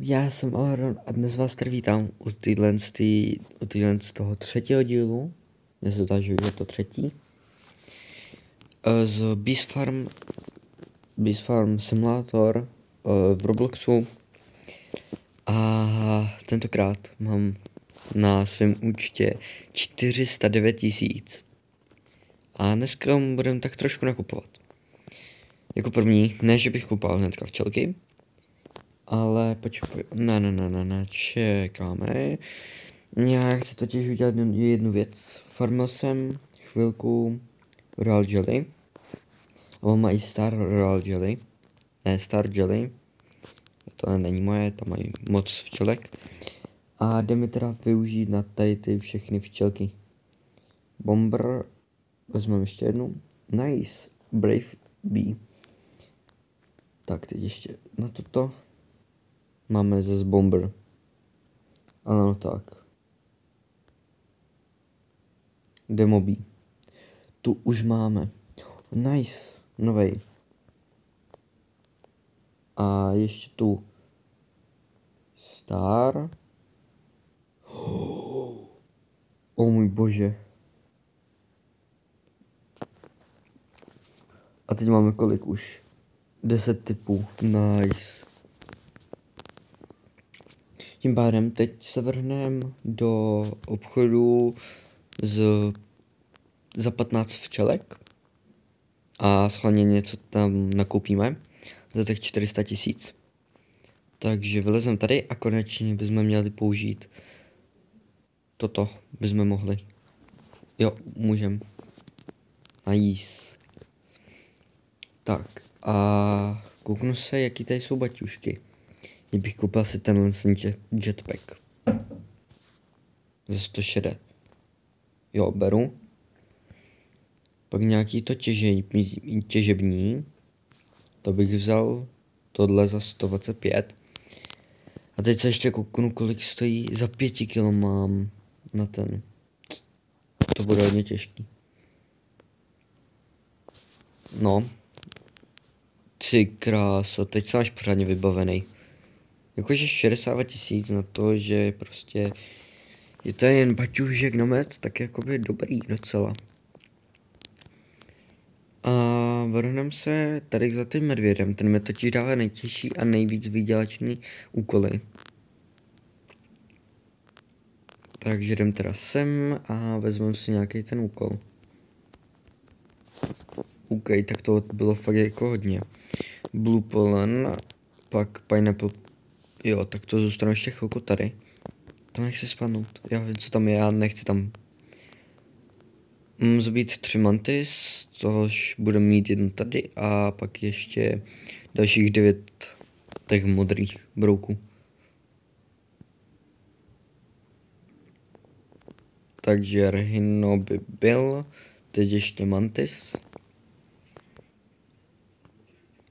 Já jsem Aaron a dnes vás tady vítám u z toho třetího dílu. Mně se zdá, že je to třetí. Z Beast Farm Simulator v Robloxu. A tentokrát mám na svém účtě 409 000. A dneska budeme tak trošku nakupovat. Jako první, ne že bych kupoval hnedka včelky, ale počkej, ne, čekáme. Já chci totiž udělat jednu věc. Farmil jsem chvilku Royal Jelly. A on má i Star Royal Jelly. Ne, Star Jelly. To není moje, tam mají moc včelek. A jde mi teda využít na tady ty všechny včelky. Bomber. Vezmeme ještě jednu. Nice. Brave Bee. Tak teď ještě na toto. Máme zase Bomber. Ano, tak. Demo Bee. Tu už máme. Nice. Novej. A ještě tu. Star. Oh můj bože. A teď máme kolik už? 10 typů. Nice. Tím pádem teď se vrhneme do obchodu za 15 včelek. A schválně něco tam nakoupíme. Za těch 400 000. Takže vylezem tady a konečně bychom měli použít toto. Bychom mohli. Jo, můžem. Nice. Tak a kouknu se, jaký tady jsou baťušky. Kdybych koupil si tenhle jetpack. Za 160. Jo, beru. Pak nějaký to těžební. To bych vzal. Tohle za 125. A teď se ještě kouknu, kolik stojí. Za 5 kilo mám na ten. To bude hodně těžký. No. Ty krása, teď jsem až pořádně vybavený. Jakože 62 000 na to, že prostě je to jen baťůžek na met, tak jakoby dobrý docela. A vrhneme se tady za tím medvědem, ten mi totiž dává nejtěžší a nejvíc vydělačný úkoly. Takže jdem teda sem a vezmeme si nějaký ten úkol. OK, tak to bylo fakt jako hodně. Blue pollen, pak pineapple. Jo, tak to zůstanu ještě chvilku tady. Tam nechci spadnout. Já vím, co tam je, já nechci tam. Mám zabít 3 mantis, což budeme mít jednu tady a pak ještě dalších 9 těch modrých brouků. Takže rhino by byl, teď ještě mantis.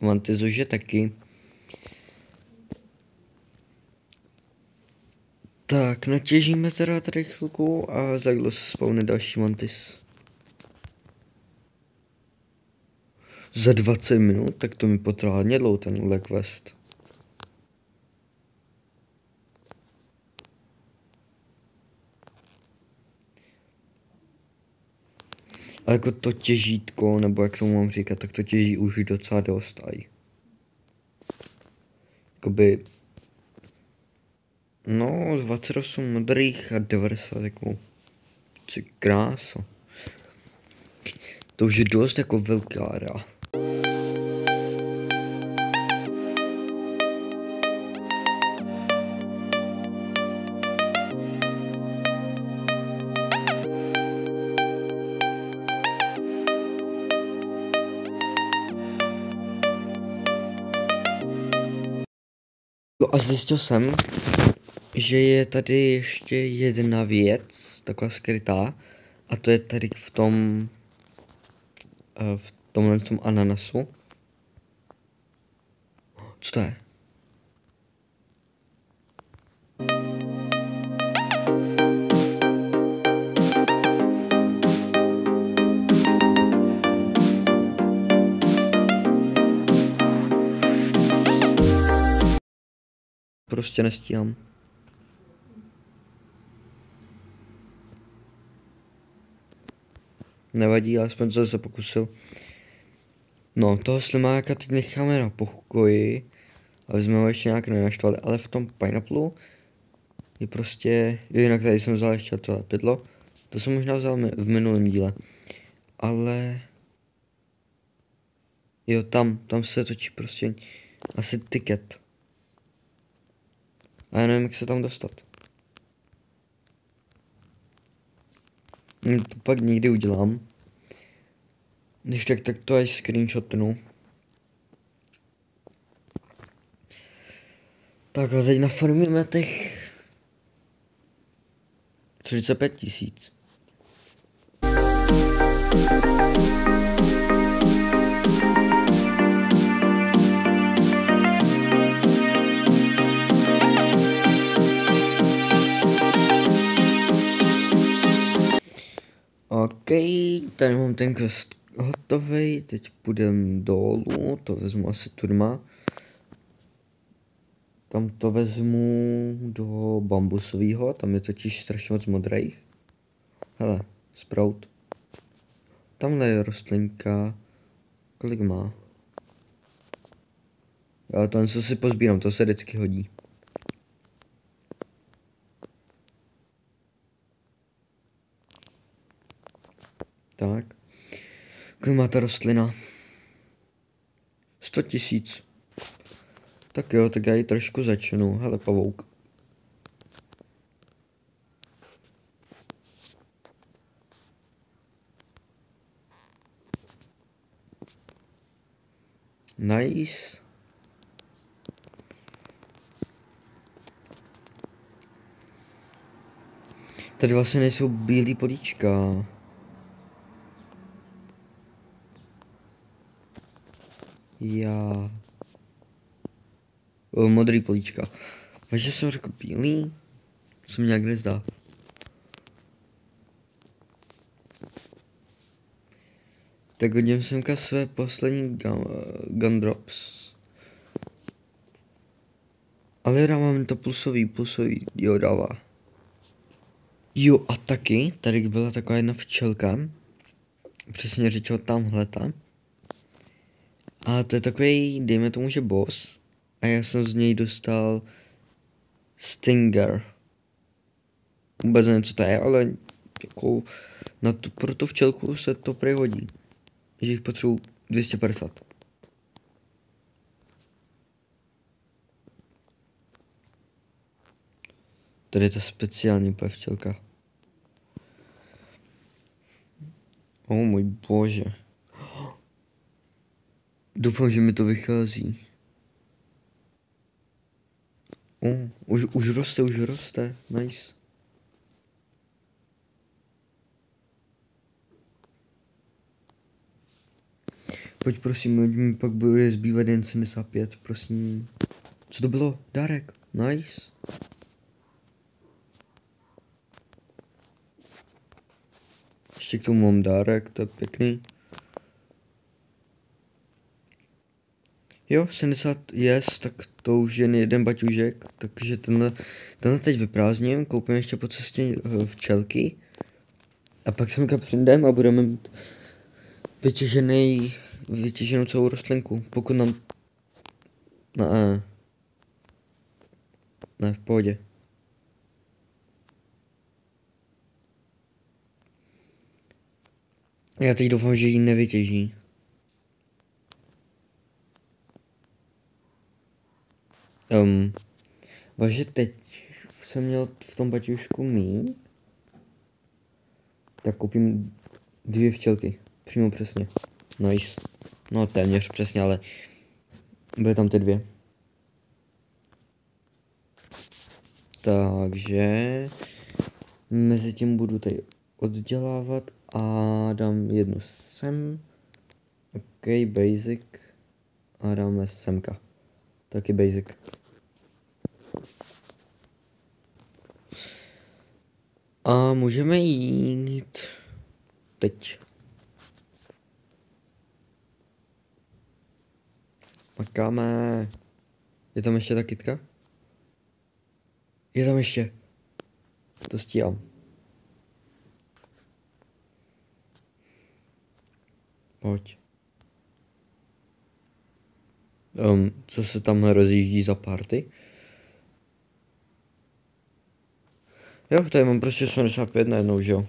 Mantis už je taky. Tak, natěžíme teda tady chvilku a za chvíli se spawne další mantis. Za 20 minut, tak to mi potrvá hodně dlouho ten quest. Ale jako to těžítko, nebo jak tomu mám říkat, tak to těží už docela dost aj. Jakoby. No, 28 modrých a 90 jako. Ty kráso. To už je dost jako velká hra. No a zjistil jsem, že je tady ještě jedna věc, taková skrytá, a to je tady v tomhle ananasu. Co to je? prostě nestíhám. Nevadí, alespoň jsem se pokusil. No, toho slimáka teď necháme na pokoji, aby jsme ho ještě nějak nenaštvali, ale v tom pineappleu je prostě, jinak tady jsem vzal ještě to lepidlo, to jsem možná vzal v minulém díle, ale jo, tam se točí prostě asi tiket. A já nevím, jak se tam dostat. To pak někdy udělám. Když tak to až screenshotnu. Tak a teď na Formimetech 35 000. OK, tady mám ten quest hotový, teď půjdem dolů, to vezmu asi turma. Tam to vezmu do bambusového, tam je totiž strašně moc modrých. Hele, sprout. Tamhle je rostlinka. Kolik má? Já to něco si pozbírám, to se vždycky hodí. Tak. Kolik má ta rostlina? 100 000. Tak jo, tak já ji trošku začnu. Hele, pavouk. Nice. Tady vlastně nejsou bílý políčka. Já. Modrý políčka. Takže jsem řekl bílý. Se mi nějak nezdá. Tak hodím semka své poslední gundrops. Ale dávám to plusový, jo dává. Jo a taky, tady byla taková jedna včelka. Přesně řečeno tamhleta. A to je takový, dejme tomu, že boss. A já jsem z něj dostal Stinger. Vůbec nevím, co to je, ale jako pro tu včelku se to prý hodí. Že jich potřebuji 250. Tady je ta speciální úplně včelka. Můj bože. Doufám, že mi to vychází. Už roste. Nice. Pojď prosím, mi pak bude zbývat jen 75, prosím. Co to bylo? Dárek. Nice. Ještě k tomu mám dárek, to je pěkný. Jo, 70 yes, tak to už je jeden baťužek, takže tenhle teď vyprázdním, koupím ještě po cestě včelky. A pak semka přijdem a budeme mít vytěženou celou rostlinku, pokud nám... Ne, v pohodě. Já teď doufám, že ji nevytěží. Važe teď jsem měl v tom baťušku míň. Tak koupím 2 včelky. Přímo přesně. Nice. No téměř přesně, ale byly tam ty 2. Takže mezi tím budu tady oddělávat a dám jednu sem. OK, basic. A dáme semka. Taky basic. A můžeme jít teď. Makáme. Je tam ještě ta kytka? Je tam ještě. To stíhám. Pojď. Co se tam rozjíždí za party? Jo, tady mám prostě 75 najednou, že jo?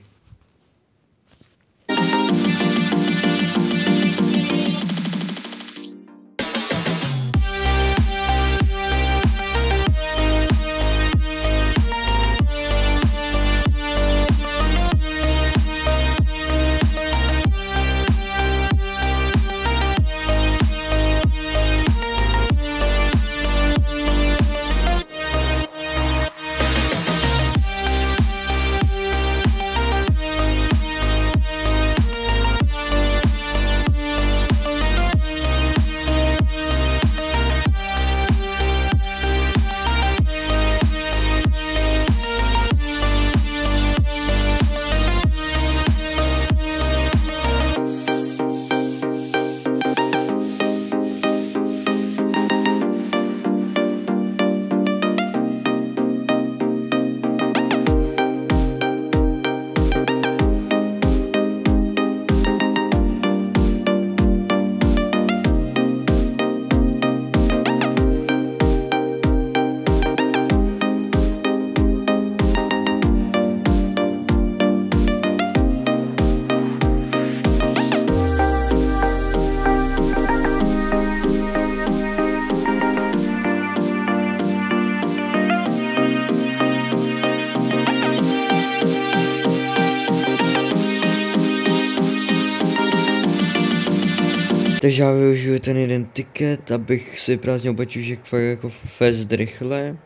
Takže já využiju ten jeden tiket, abych si prázdnil baťužek fakt jako fest rychle.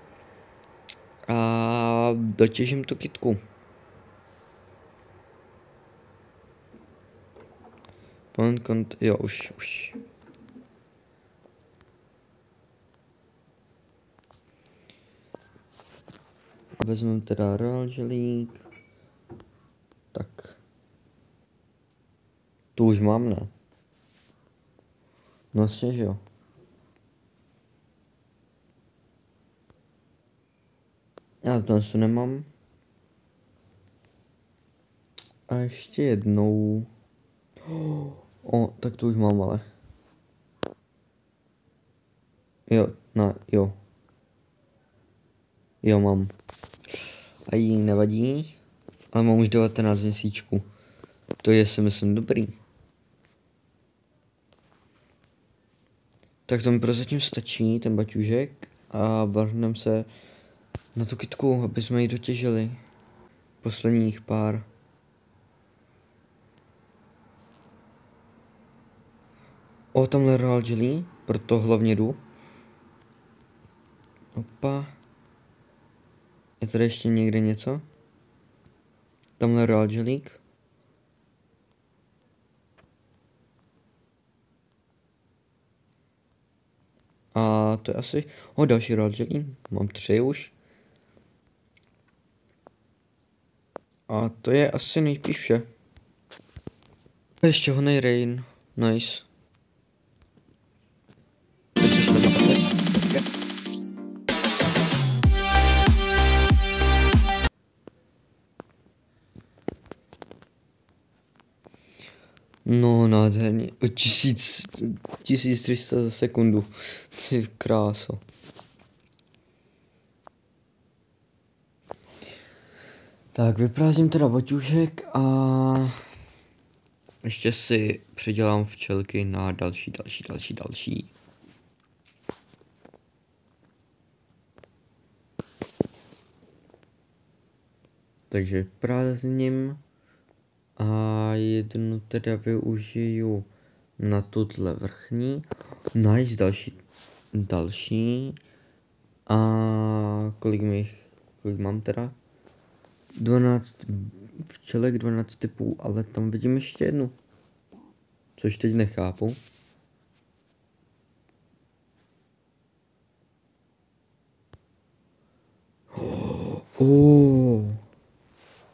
A dotěžím tu kytku. Jo, už. Vezmu teda royal želík. Tak. Tu už mám, ne? No vlastně, že jo. Já to nemám. A ještě jednou. Tak to už mám, ale. Jo. Jo, mám. A jí nevadí. Ale mám už 19 měsíčků. To je, si myslím, dobrý. Tak to mi prozatím stačí, ten baťužek. A vrhneme se na tu kytku, aby jsme ji dotěžili. Posledních pár. Tamhle royal jelly, proto hlavně jdu. Opa. Je tady ještě někde něco? Tamhle royal jellyk. A to je asi... další royal jelly. Mám 3 už. A to je asi nejspíš vše. Ještě honej rain. Nice. No, nádherně. 1300 za sekundu. Ty kráso. Tak, vyprázdním teda baťušek a ještě si přidělám včelky na další. Takže prázdním a jednu teda využiju na tuhle vrchní. Nice, další. A kolik mám teda? 12 včelek, 12 typů, ale tam vidím ještě jednu. Což teď nechápu.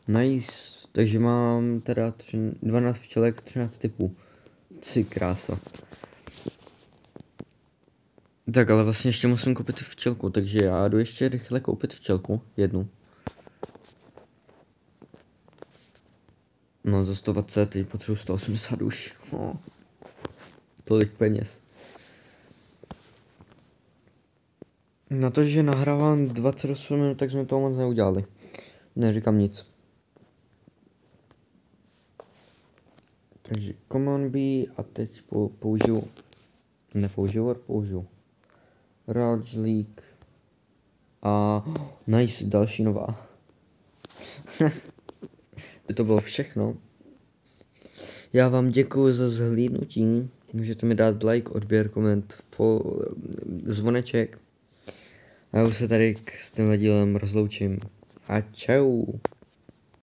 Nice. Takže mám teda 12 včelek, 13 typů. Ty krása. Tak, ale vlastně ještě musím koupit včelku, takže já jdu ještě rychle koupit včelku, jednu. No za 120, teď potřebuji 180 už. Tolik peněz. Na to, že nahrávám 28 minut, tak jsme toho moc neudělali. Neříkám nic. Takže common bee a teď použiju. Použiju. Rajleak. A nice, další nová. To bylo všechno. Já vám děkuji za zhlídnutí. Můžete mi dát like, odběr, koment, zvoneček. A já už se tady s tímhle dílem rozloučím. A čau.